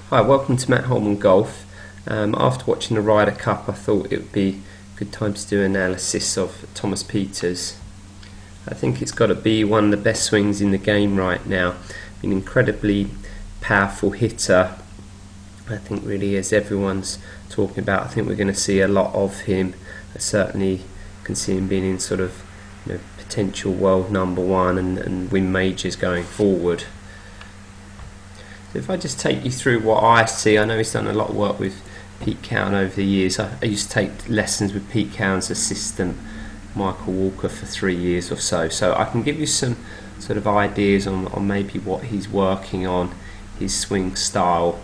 Hi, welcome to Matt Holman Golf. After watching the Ryder Cup, I thought it would be a good time to do an analysis of Thomas Pieters. I think it's got to be one of the best swings in the game right now. An incredibly powerful hitter. I think really, as everyone's talking about, I think we're going to see a lot of him. I certainly can see him being in sort of potential world number one and win majors going forward. So if I just take you through what I see, I know he's done a lot of work with Pete Cowan over the years. I used to take lessons with Pete Cowan's assistant, Michael Walker, for 3 years or so. So I can give you some sort of ideas on maybe what he's working on, his swing style.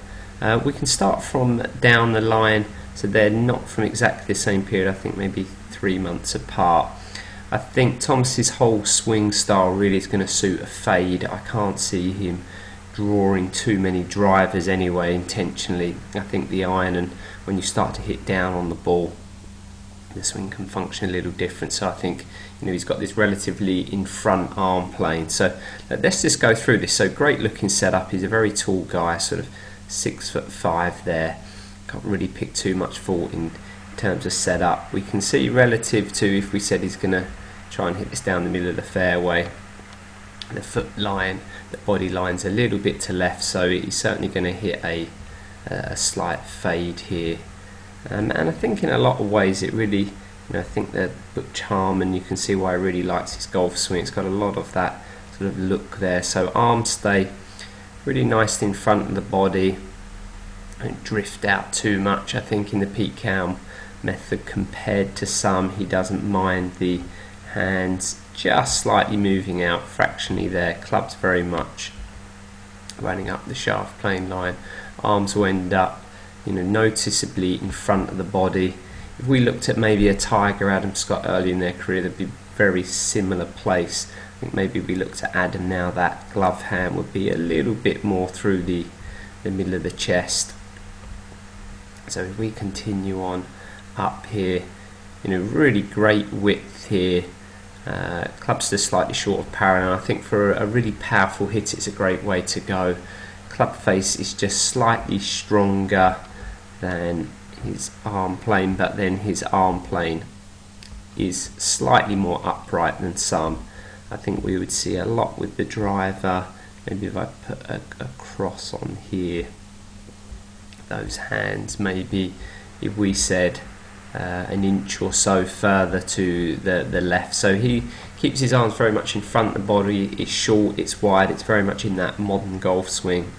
We can start from down the line, so they're not from exactly the same period, I think maybe 3 months apart. I think Thomas's whole swing style really is going to suit a fade. I can't see him drawing too many drivers anyway intentionally. I think the iron, and when you start to hit down on the ball, the swing can function a little different. So I think he's got this relatively in front arm plane. So let's just go through this. So great looking setup. He's a very tall guy, sort of 6'5" there. Can't really pick too much fault in terms of setup. We can see relative to if we said he's going to try and hit this down the middle of the fairway, the foot line, the body line's a little bit to left, so he's certainly going to hit a slight fade here. And I think in a lot of ways it really, I think that Butch Harmon, you can see why he really likes his golf swing. It's got a lot of that sort of look there. So arm stay really nice in front of the body. Don't drift out too much. I think in the Pete Cowan method, compared to some, he doesn't mind the hands just slightly moving out fractionally there. Club's very much running up the shaft plane line. Arms will end up noticeably in front of the body. If we looked at maybe a Tiger, Adam Scott early in their career, they'd be very similar place. I think maybe we looked at Adam now, that glove hand would be a little bit more through the middle of the chest. So if we continue on up here, really great width here. Club's just slightly short of parallel. I think for a really powerful hit, it's a great way to go. Club face is just slightly stronger than his arm plane, but then his arm plane is slightly more upright than some. I think we would see a lot with the driver. Maybe if I put a cross on here, those hands, maybe if we said an inch or so further to the left. So he keeps his arms very much in front of the body. It's short, it's wide, it's very much in that modern golf swing.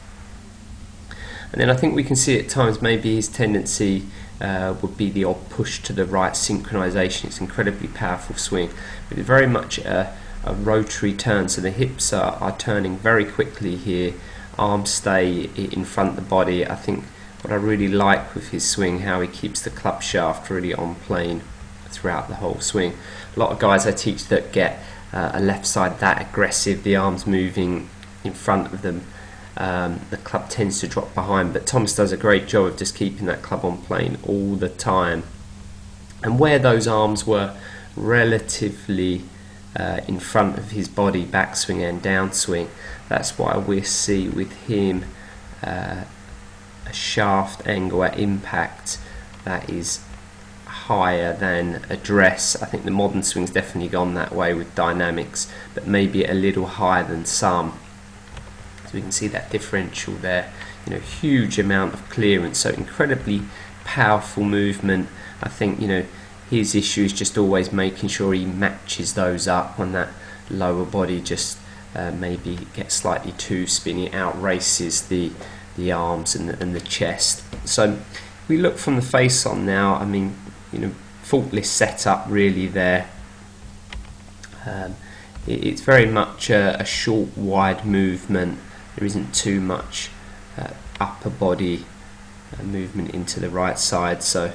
And then I think we can see at times maybe his tendency would be the odd push to the right, synchronization. It's an incredibly powerful swing, but it's very much a rotary turn, so the hips are turning very quickly here. Arms stay in front of the body. I think what I really like with his swing, how he keeps the club shaft really on plane throughout the whole swing. A lot of guys I teach that get a left side that aggressive, the arms moving in front of them, the club tends to drop behind, but Thomas does a great job of just keeping that club on plane all the time. And where those arms were relatively in front of his body, backswing and downswing, that's why we see with him a shaft angle at impact that is higher than address. I think the modern swing's definitely gone that way with dynamics, but maybe a little higher than some. So we can see that differential there. Huge amount of clearance, so incredibly powerful movement. I think his issue is just always making sure he matches those up when that lower body just maybe gets slightly too spinny, out races the arms and the chest. So we look from the face on now. I mean, faultless setup really there. It's very much a short, wide movement. There isn't too much upper body movement into the right side. So you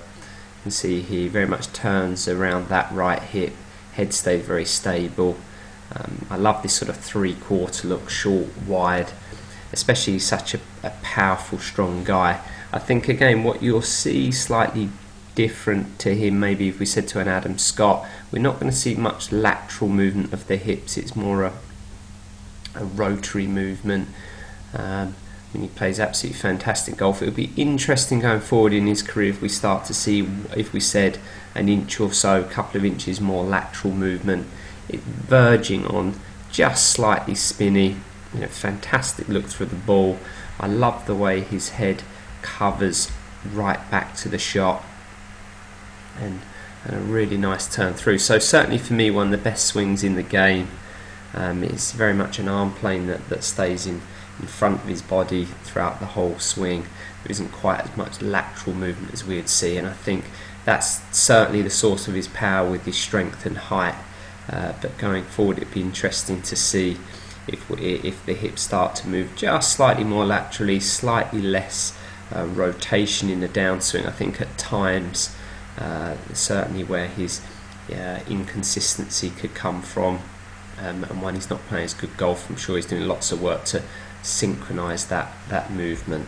can see he very much turns around that right hip. Head stays very stable. I love this sort of three-quarter look, short, wide. Especially such a powerful, strong guy. I think again what you'll see slightly different to him, maybe if we said to an Adam Scott, we're not going to see much lateral movement of the hips. It's more a rotary movement. He plays absolutely fantastic golf. It'll be interesting going forward in his career if we start to see, if we said an inch or so, a couple of inches more lateral movement, verging on just slightly spinny. Fantastic look through the ball. I love the way his head covers right back to the shot, and a really nice turn through. So certainly for me, one of the best swings in the game. It's very much an arm plane that stays in front of his body throughout the whole swing. There isn't quite as much lateral movement as we'd see, and I think that's certainly the source of his power with his strength and height. But going forward, it'd be interesting to see if the hips start to move just slightly more laterally, slightly less rotation in the downswing. I think at times, certainly where his inconsistency could come from, and when he's not playing as good golf, I'm sure he's doing lots of work to synchronise that movement.